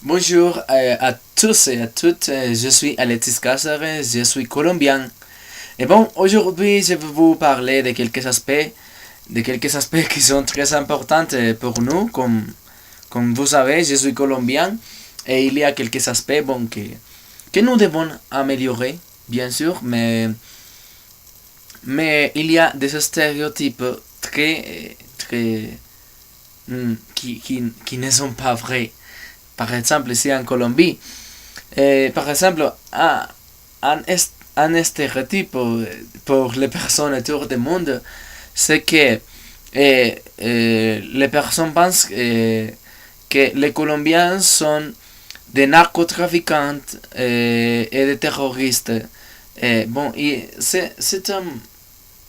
Bonjour à tous et à toutes, je suis Alexis Cáceres, je suis colombien. Et bon, aujourd'hui je vais vous parler de quelques aspects qui sont très importants pour nous. Comme vous savez, je suis colombien et il y a quelques aspects que nous devons améliorer, bien sûr, mais il y a des stéréotypes qui ne sont pas vrais. Par exemple, ici en Colombie, par exemple, un stéréotype pour les personnes autour du monde, c'est que les personnes pensent que les Colombiens sont des narcotrafiquants et des terroristes. C'est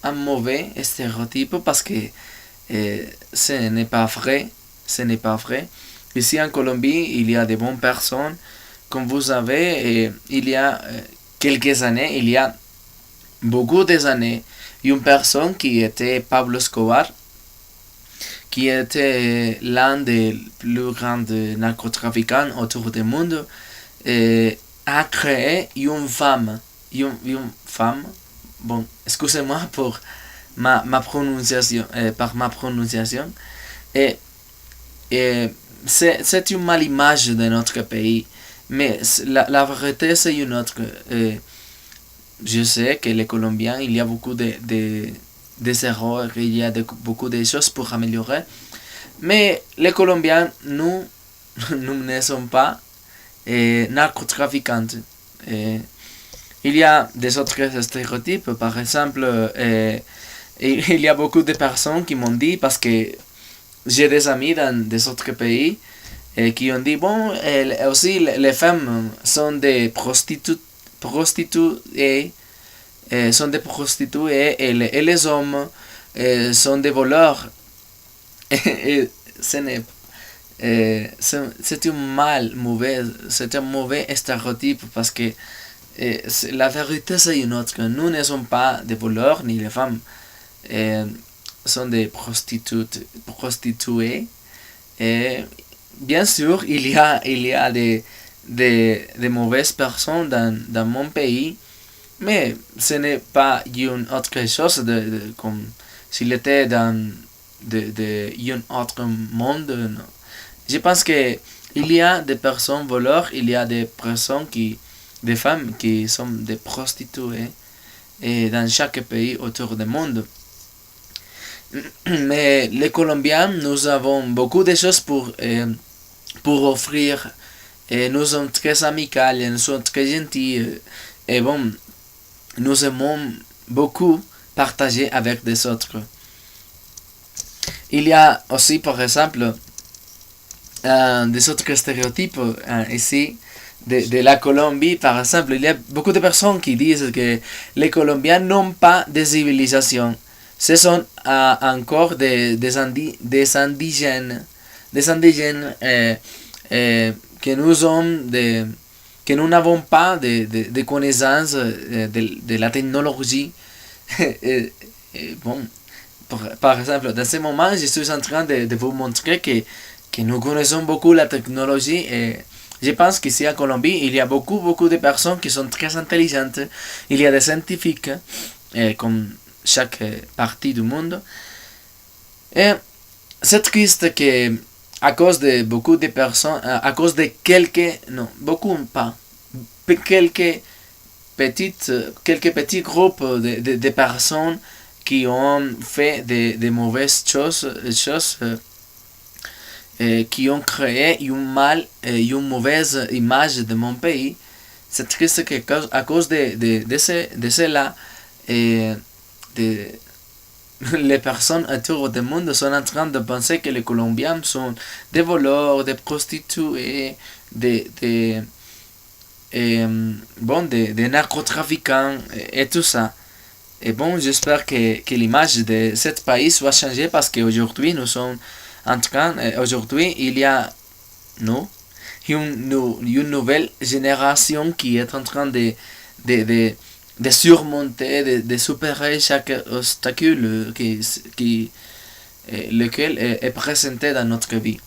un mauvais stéréotype parce que ce n'est pas vrai. Ce n'est pas vrai. Ici en Colombie, il y a de bonnes personnes. Comme vous savez, il y a quelques années, il y a beaucoup d'années, une personne qui était Pablo Escobar, qui était l'un des plus grands narcotrafiquants autour du monde, a créé une femme. Bon, excusez-moi pour ma prononciation, Et, et c'est une male image de notre pays. Mais la vérité, c'est une autre. Je sais que les Colombiens, il y a beaucoup des erreurs, il y a beaucoup de choses pour améliorer. Mais les Colombiens, nous ne sommes pas narcotrafiquants. Et il y a des autres stéréotypes. Par exemple, il y a beaucoup de personnes qui m'ont dit, parce que j'ai des amis dans des autres pays, qui ont dit, bon, aussi les femmes sont des prostituées, et les hommes sont des voleurs. Et c'est un mauvais stéréotype parce que la vérité c'est une autre. Nous ne sommes pas des voleurs ni les femmes sont des prostituées. Et bien sûr, il y a des mauvaises personnes dans mon pays, mais ce n'est pas une autre chose comme s'il était dans un autre monde. Non. Je pense que il y a des personnes voleurs, il y a des femmes qui sont des prostituées et dans chaque pays autour du monde. Mais les Colombiens, nous avons beaucoup de choses pour offrir. Et nous sommes très amicaux, nous sommes très gentils. Et bon, nous aimons beaucoup partager avec des autres. Il y a aussi, par exemple, des autres stéréotypes ici de la Colombie. Par exemple, il y a beaucoup de personnes qui disent que les Colombiens n'ont pas de civilisation. Ce sont encore des indigènes que nous n'avons pas de connaissances de la technologie. Bon, par exemple, dans ce moment, je suis en train de vous montrer que nous connaissons beaucoup la technologie et je pense qu'ici en Colombie, il y a beaucoup de personnes qui sont très intelligentes. Il y a des scientifiques, comme chaque partie du monde. Et c'est triste que à cause de beaucoup de personnes, à cause de quelques petits groupes de personnes qui ont fait de mauvaises choses, qui ont créé une mauvaise image de mon pays. C'est triste que à cause de cela, les personnes autour du monde sont en train de penser que les Colombiens sont des voleurs, des prostituées, des narcotrafiquants et tout ça. Et bon, j'espère que l'image de ce pays va changer parce qu'aujourd'hui nous sommes aujourd'hui il y a une nouvelle génération qui est en train de surmonter, de superer chaque obstacle lequel est présenté dans notre vie.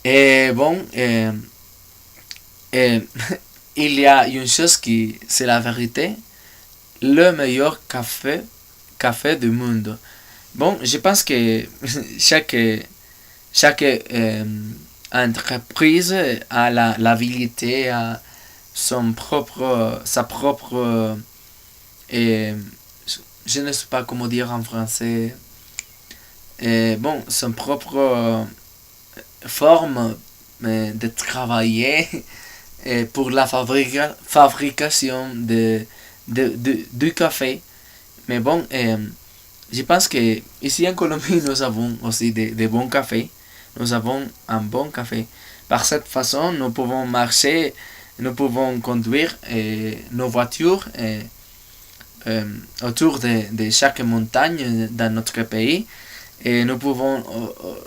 Et bon, Et il y a une chose qui, c'est la vérité, le meilleur café du monde. Bon, je pense que chaque entreprise a l'habilité à sa propre, euh, je ne sais pas comment dire en français, bon, son propre forme de travailler pour la fabrication du café. Mais bon, je pense que ici en Colombie, nous avons aussi de bons cafés. Nous avons un bon café. Par cette façon, nous pouvons marcher, nous pouvons conduire nos voitures autour de chaque montagne dans notre pays. Et nous pouvons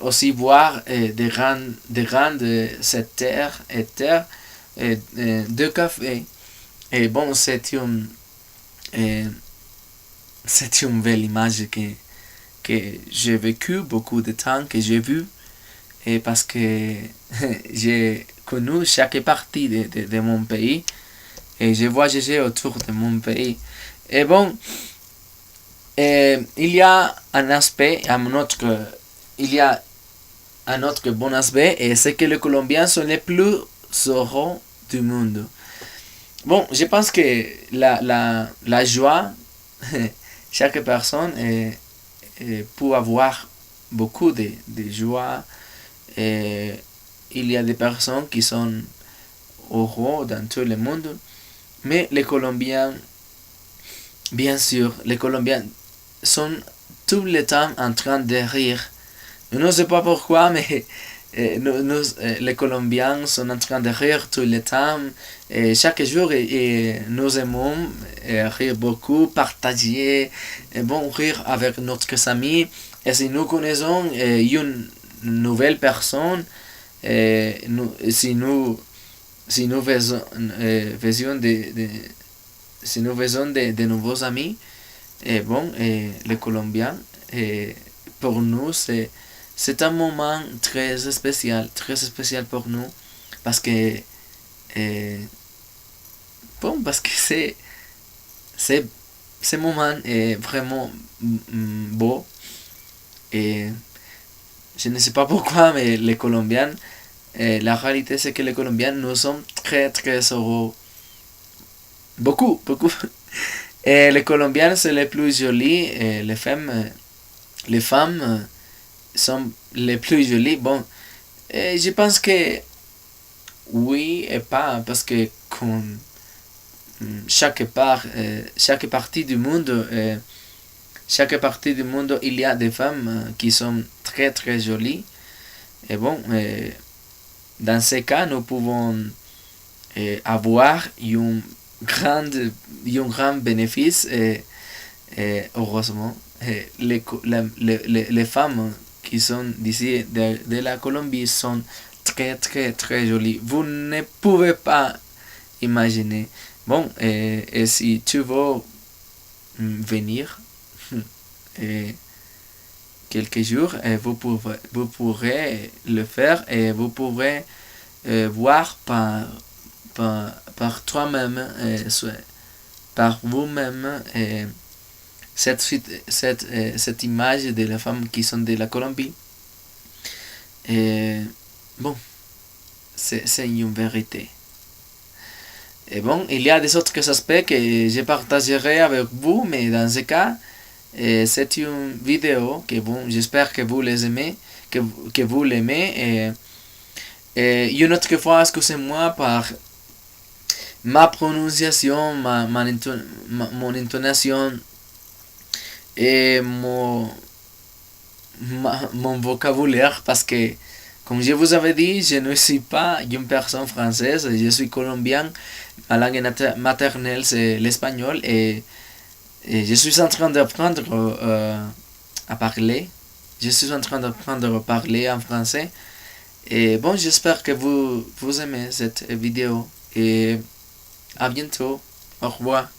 aussi voir des rangs de cette terre de café. Et bon, c'est une belle image que j'ai vécu beaucoup de temps, que j'ai vu, et parce que j'ai connu chaque partie de mon pays, et j'ai voyagé autour de mon pays. Et bon, il y a un aspect, il y a un autre bon aspect, et c'est que les Colombiens sont les plus heureux du monde. Bon, je pense que la joie, chaque personne peut avoir beaucoup de joie. Et il y a des personnes qui sont heureux dans tout le monde. Mais les Colombiens, bien sûr, les Colombiens sont tout le temps en train de rire. Je ne sais pas pourquoi, mais les Colombiens sont en train de rire tout le temps. Et chaque jour, nous aimons rire beaucoup, partager, bon, rire avec notre amis. Et si nous connaissons une nouvelle personne, si nous faisons de nouveaux amis, bon, les Colombiens, pour nous, c'est un moment très spécial pour nous, parce que, bon, parce que ce moment est vraiment beau, et je ne sais pas pourquoi, mais les Colombiens, la réalité c'est que les Colombiens, nous sommes très heureux, beaucoup. Et les Colombiens, c'est les plus jolis, et les femmes sont les plus jolies. Bon, je pense que oui et pas, parce que comme chaque partie du monde, il y a des femmes qui sont très jolies. Et bon, dans ces cas, nous pouvons avoir un grand bénéfice. Heureusement, les femmes qui sont d'ici de la Colombie sont très jolies. Vous ne pouvez pas imaginer. Bon, et si tu veux venir quelques jours, vous pourrez le faire, et vous pourrez voir par toi-même, par vous-même, cette image de les femmes qui sont de la Colombie. Et bon, c'est une vérité. Et bon, il y a des autres aspects que je partagerai avec vous, mais dans ce cas, c'est une vidéo que bon, j'espère que vous les aimez, que vous l'aimez. Et une autre fois, excusez-moi par ma prononciation, mon intonation et mon vocabulaire, parce que, comme je vous avais dit, je ne suis pas une personne française, je suis colombien, ma langue maternelle c'est l'espagnol, et je suis en train d'apprendre à parler, à parler en français. Et bon, j'espère que vous aimez cette vidéo, et à bientôt, au revoir.